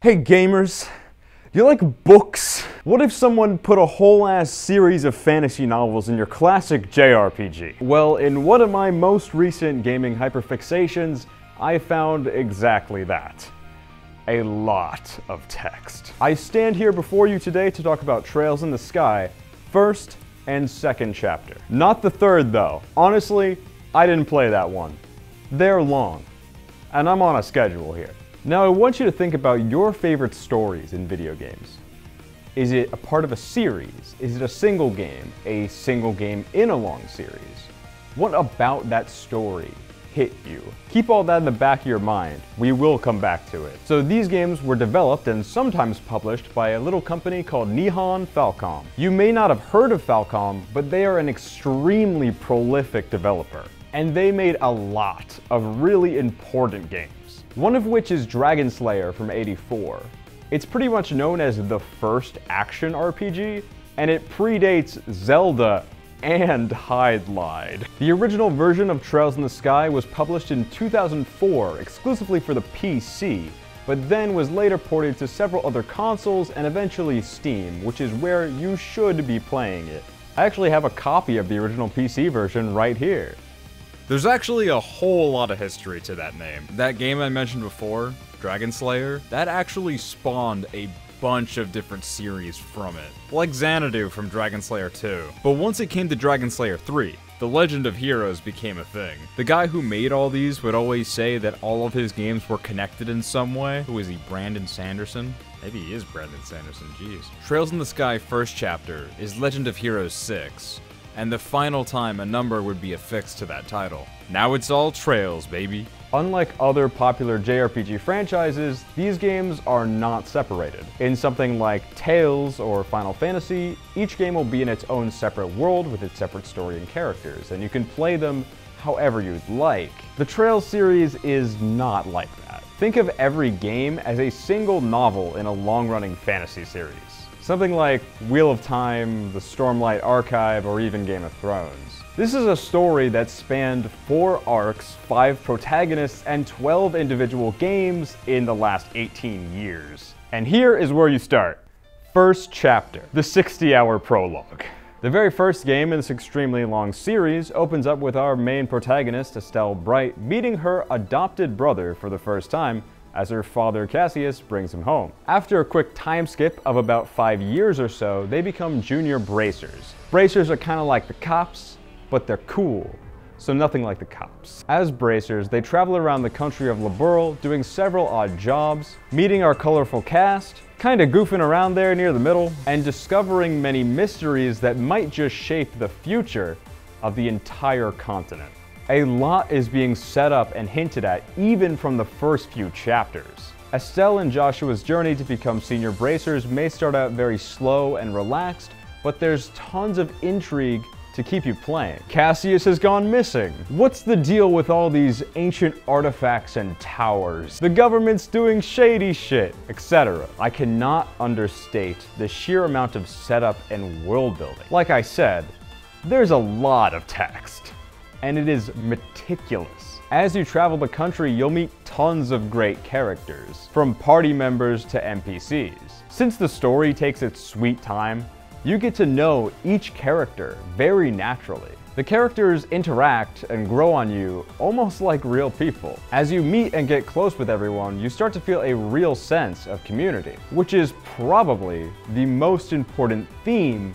Hey gamers, do you like books? What if someone put a whole ass series of fantasy novels in your classic JRPG? Well, in one of my most recent gaming hyperfixations, I found exactly that. A lot of text. I stand here before you today to talk about Trails in the Sky, first and second chapter. Not the third though. Honestly, I didn't play that one. They're long, and I'm on a schedule here. Now I want you to think about your favorite stories in video games. Is it a part of a series? Is it a single game in a long series? What about that story hit you? Keep all that in the back of your mind. We will come back to it. So these games were developed and sometimes published by a little company called Nihon Falcom. You may not have heard of Falcom, but they are an extremely prolific developer. And they made a lot of really important games. One of which is Dragon Slayer from '84. It's pretty much known as the first action RPG, and it predates Zelda and Hide Lied. The original version of Trails in the Sky was published in 2004 exclusively for the PC, but then was later ported to several other consoles and eventually Steam, which is where you should be playing it. I actually have a copy of the original PC version right here. There's actually a whole lot of history to that name. That game I mentioned before, Dragon Slayer, that actually spawned a bunch of different series from it, like Xanadu from Dragon Slayer 2. But once it came to Dragon Slayer 3, the Legend of Heroes became a thing. The guy who made all these would always say that all of his games were connected in some way. Who is he, Brandon Sanderson? Maybe he is Brandon Sanderson, jeez. Trails in the Sky first chapter is Legend of Heroes 6. And the final time a number would be affixed to that title. Now it's all Trails, baby. Unlike other popular JRPG franchises, these games are not separated. In something like Tales or Final Fantasy, each game will be in its own separate world with its separate story and characters, and you can play them however you'd like. The Trails series is not like that. Think of every game as a single novel in a long-running fantasy series. Something like Wheel of Time, The Stormlight Archive, or even Game of Thrones. This is a story that spanned 4 arcs, 5 protagonists, and 12 individual games in the last 18 years. And here is where you start. First chapter, the 60-hour prologue. The very first game in this extremely long series opens up with our main protagonist, Estelle Bright, meeting her adopted brother for the first time, as her father Cassius brings him home. After a quick time skip of about 5 years or so, they become junior bracers. Bracers are kind of like the cops, but they're cool, so nothing like the cops. As bracers, they travel around the country of Labourle, doing several odd jobs, meeting our colorful cast, kinda goofing around there near the middle, and discovering many mysteries that might just shape the future of the entire continent. A lot is being set up and hinted at even from the first few chapters. Estelle and Joshua's journey to become senior bracers may start out very slow and relaxed, but there's tons of intrigue to keep you playing. Cassius has gone missing. What's the deal with all these ancient artifacts and towers? The government's doing shady shit, etc. I cannot understate the sheer amount of setup and world building. Like I said, there's a lot of text. And it is meticulous. As you travel the country, you'll meet tons of great characters, from party members to NPCs. Since the story takes its sweet time, you get to know each character very naturally. The characters interact and grow on you almost like real people. As you meet and get close with everyone, you start to feel a real sense of community, which is probably the most important theme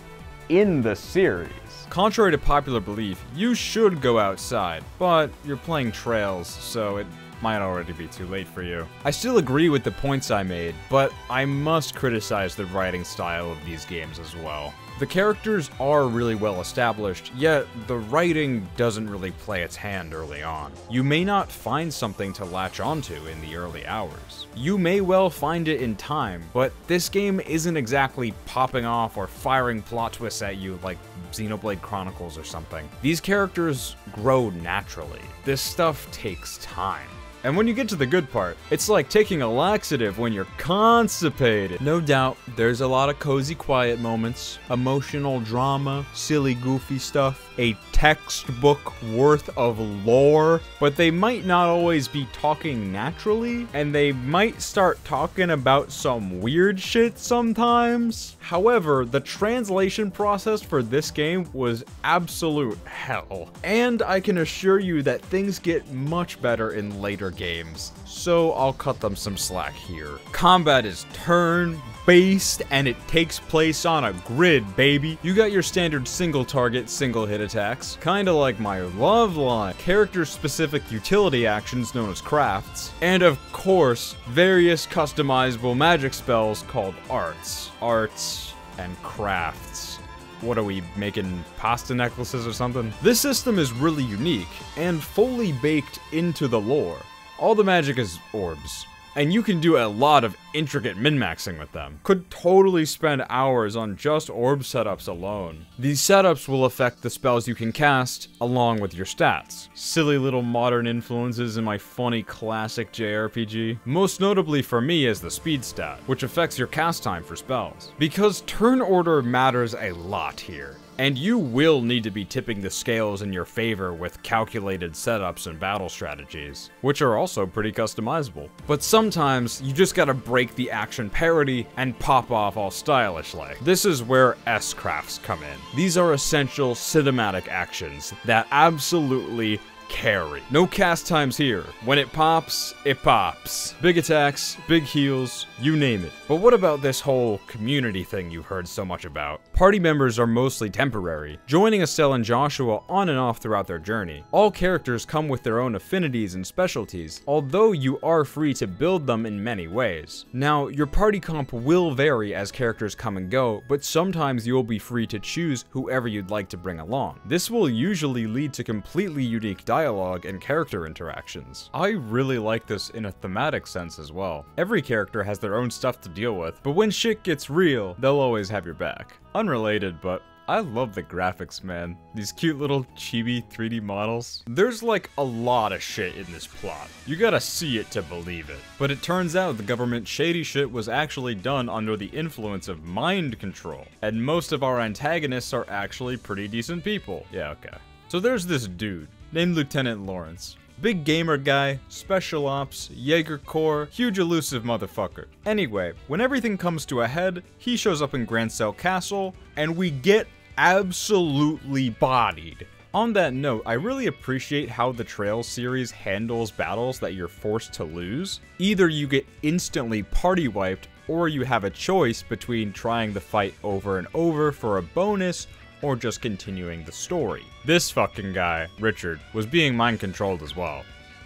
in the series. Contrary to popular belief, you should go outside, but you're playing Trails, so it might already be too late for you. I still agree with the points I made, but I must criticize the writing style of these games as well. The characters are really well established, yet the writing doesn't really play its hand early on. You may not find something to latch onto in the early hours. You may well find it in time, but this game isn't exactly popping off or firing plot twists at you like Xenoblade Chronicles or something. These characters grow naturally. This stuff takes time. And when you get to the good part, it's like taking a laxative when you're constipated. No doubt, there's a lot of cozy quiet moments, emotional drama, silly goofy stuff, a textbook worth of lore, but they might not always be talking naturally, and they might start talking about some weird shit sometimes. However, the translation process for this game was absolute hell, and I can assure you that things get much better in later games, so I'll cut them some slack here. Combat is turn-based, and it takes place on a grid, baby. You got your standard single target, single hit attacks, kinda like my love line, character-specific utility actions known as crafts, and of course, various customizable magic spells called arts. Arts and crafts. What are we, making pasta necklaces or something? This system is really unique, and fully baked into the lore. All the magic is orbs, and you can do a lot of intricate min-maxing with them. Could totally spend hours on just orb setups alone. These setups will affect the spells you can cast, along with your stats. Silly little modern influences in my funny classic JRPG. Most notably for me is the speed stat, which affects your cast time for spells. Because turn order matters a lot here. And you will need to be tipping the scales in your favor with calculated setups and battle strategies, which are also pretty customizable. But sometimes, you just gotta break the action parity and pop off all stylish like. This is where S-crafts come in. These are essential cinematic actions that absolutely carry. No cast times here. When it pops, it pops. Big attacks, big heals, you name it. But what about this whole community thing you've heard so much about? Party members are mostly temporary, joining Estelle and Joshua on and off throughout their journey. All characters come with their own affinities and specialties, although you are free to build them in many ways. Now, your party comp will vary as characters come and go, but sometimes you'll be free to choose whoever you'd like to bring along. This will usually lead to completely unique dialogue and character interactions. I really like this in a thematic sense as well. Every character has their own stuff to deal with, but when shit gets real, they'll always have your back. Unrelated, but I love the graphics, man. These cute little chibi 3D models. There's like a lot of shit in this plot. You gotta see it to believe it. But it turns out the government shady shit was actually done under the influence of mind control. And most of our antagonists are actually pretty decent people. Yeah, okay. So there's this dude named Lieutenant Lawrence. Big gamer guy, special ops, Jaeger Corps, huge elusive motherfucker. Anyway, when everything comes to a head, he shows up in Grand Cell Castle, and we get absolutely bodied. On that note, I really appreciate how the Trails series handles battles that you're forced to lose. Either you get instantly party wiped, or you have a choice between trying the fight over and over for a bonus, or just continuing the story. This fucking guy, Richard, was being mind controlled as well.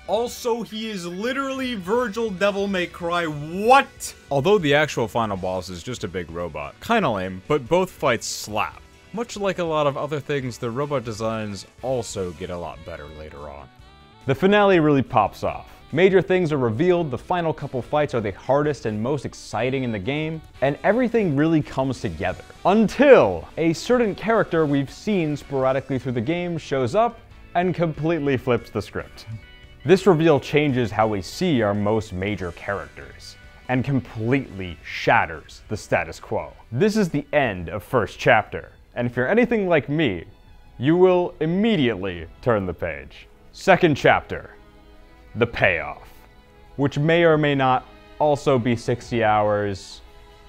Also, he is literally Virgil Devil May Cry, what? Although the actual final boss is just a big robot. Kinda lame, but both fights slap. Much like a lot of other things, the robot designs also get a lot better later on. The finale really pops off. Major things are revealed, the final couple fights are the hardest and most exciting in the game, and everything really comes together. Until a certain character we've seen sporadically through the game shows up and completely flips the script. This reveal changes how we see our most major characters, and completely shatters the status quo. This is the end of first chapter, and if you're anything like me, you will immediately turn the page. Second chapter. The payoff, which may or may not also be 60 hours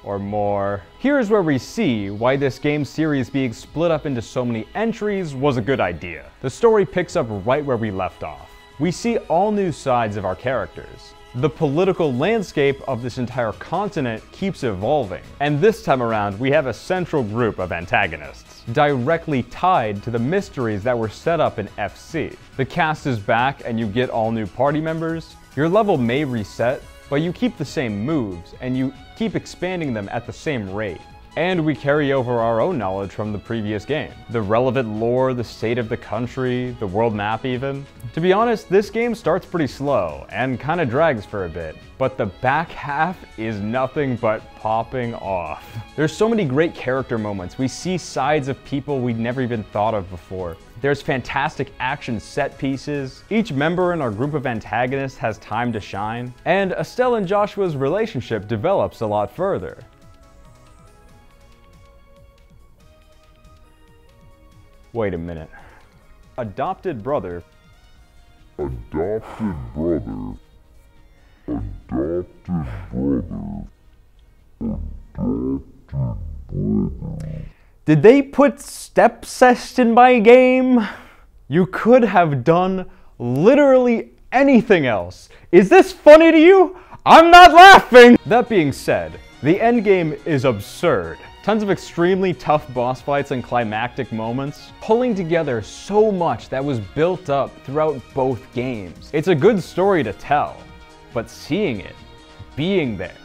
or more. Here's where we see why this game series being split up into so many entries was a good idea. The story picks up right where we left off. We see all new sides of our characters. The political landscape of this entire continent keeps evolving, and this time around we have a central group of antagonists, directly tied to the mysteries that were set up in FC. The cast is back and you get all new party members. Your level may reset, but you keep the same moves and you keep expanding them at the same rate. And we carry over our own knowledge from the previous game. The relevant lore, the state of the country, the world map even. To be honest, this game starts pretty slow and kinda drags for a bit, but the back half is nothing but popping off. There's so many great character moments. We see sides of people we'd never even thought of before. There's fantastic action set pieces. Each member in our group of antagonists has time to shine. And Estelle and Joshua's relationship develops a lot further. Wait a minute. adopted brother, Did they put stepcest in my game? You could have done literally anything else. Is this funny to you? I'm not laughing! That being said, the endgame is absurd. Tons of extremely tough boss fights and climactic moments, pulling together so much that was built up throughout both games. It's a good story to tell, but seeing it, being there,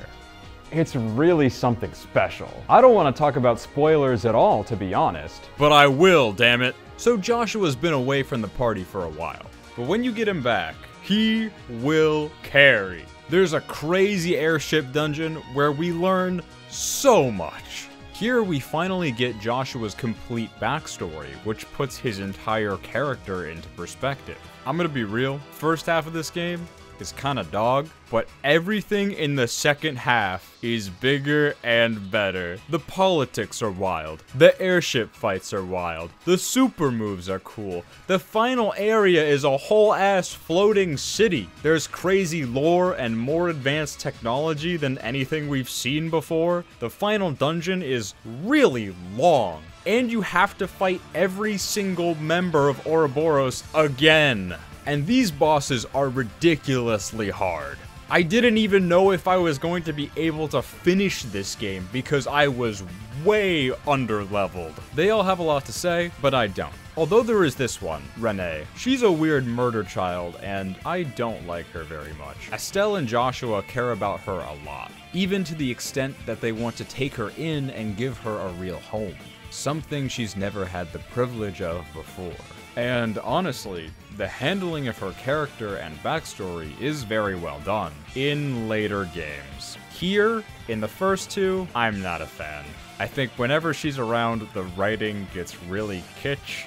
it's really something special. I don't want to talk about spoilers at all, to be honest. But I will, damn it. So Joshua's been away from the party for a while, but when you get him back, he will carry. There's a crazy airship dungeon where we learn so much. Here we finally get Joshua's complete backstory, which puts his entire character into perspective. I'm gonna be real, first half of this game is kinda dog, but everything in the second half is bigger and better. The politics are wild, the airship fights are wild, the super moves are cool, the final area is a whole ass floating city. There's crazy lore and more advanced technology than anything we've seen before. The final dungeon is really long, and you have to fight every single member of Ouroboros again. And these bosses are ridiculously hard. I didn't even know if I was going to be able to finish this game because I was way under-leveled. They all have a lot to say, but I don't. Although there is this one, Renee. She's a weird murder child, and I don't like her very much. Estelle and Joshua care about her a lot, even to the extent that they want to take her in and give her a real home. Something she's never had the privilege of before. And honestly, the handling of her character and backstory is very well done in later games. Here, in the first two, I'm not a fan. I think whenever she's around, the writing gets really kitsch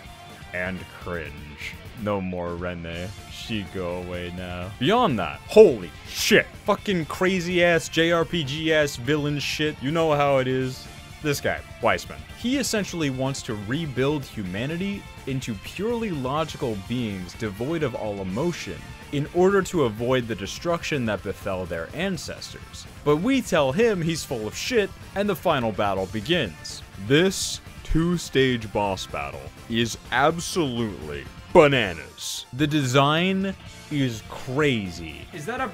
and cringe. No more Renee. She go away now. Beyond that, holy shit. Fucking crazy ass JRPG ass villain shit. You know how it is. This guy, Weissman. He essentially wants to rebuild humanity into purely logical beings devoid of all emotion in order to avoid the destruction that befell their ancestors. But we tell him he's full of shit, and the final battle begins. This two-stage boss battle is absolutely bananas. The design is crazy. Is that a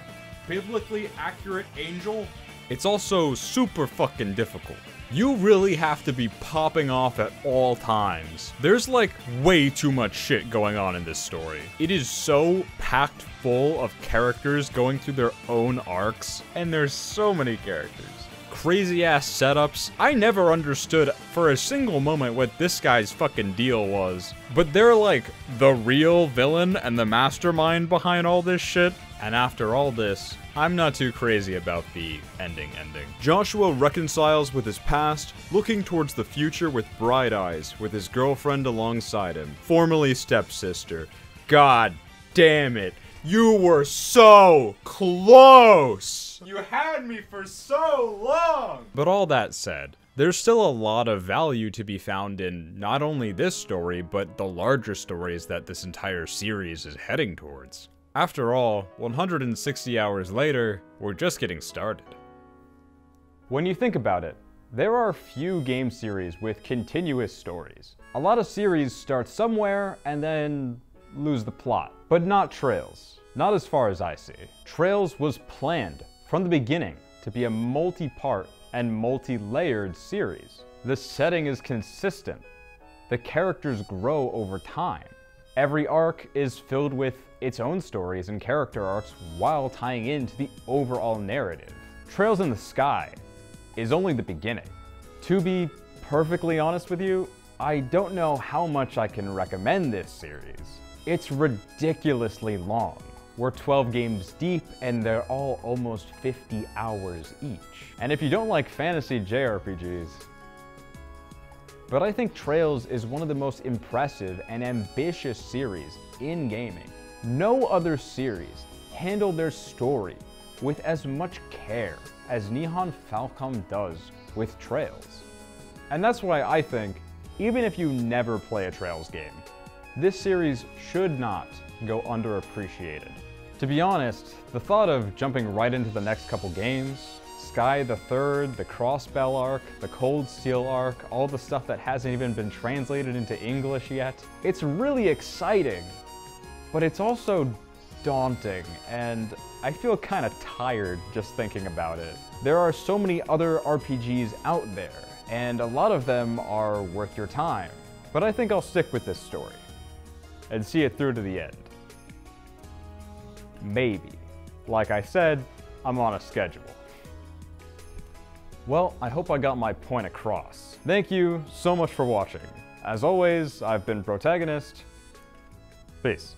biblically accurate angel? It's also super fucking difficult. You really have to be popping off at all times. There's like way too much shit going on in this story. It is so packed full of characters going through their own arcs, and there's so many characters. Crazy ass setups. I never understood for a single moment what this guy's fucking deal was. But they're like the real villain and the mastermind behind all this shit. And after all this, I'm not too crazy about the ending. Joshua reconciles with his past, looking towards the future with bright eyes, with his girlfriend alongside him, formerly stepsister. God damn it. You were so close! You had me for so long! But all that said, there's still a lot of value to be found in not only this story, but the larger stories that this entire series is heading towards. After all, 160 hours later, we're just getting started. When you think about it, there are few game series with continuous stories. A lot of series start somewhere and then lose the plot, but not Trails. Not as far as I see. Trails was planned from the beginning to be a multi-part and multi-layered series. The setting is consistent. The characters grow over time. Every arc is filled with its own stories and character arcs while tying into the overall narrative. Trails in the Sky is only the beginning. To be perfectly honest with you, I don't know how much I can recommend this series. It's ridiculously long. We're 12 games deep and they're all almost 50 hours each. And if you don't like fantasy JRPGs, but I think Trails is one of the most impressive and ambitious series in gaming. No other series handled their story with as much care as Nihon Falcom does with Trails. And that's why I think, even if you never play a Trails game, this series should not go underappreciated. To be honest, the thought of jumping right into the next couple games, Sky the Third, the Crossbell arc, the Cold Steel arc, all the stuff that hasn't even been translated into English yet, it's really exciting, but it's also daunting, and I feel kind of tired just thinking about it. There are so many other RPGs out there, and a lot of them are worth your time, but I think I'll stick with this story and see it through to the end. Maybe. Like I said, I'm on a schedule. Well, I hope I got my point across. Thank you so much for watching. As always, I've been Protagonist. Peace.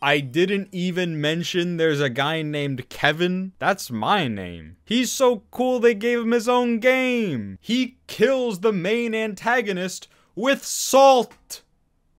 I didn't even mention there's a guy named Kevin. That's my name. He's so cool they gave him his own game. He kills the main antagonist with salt.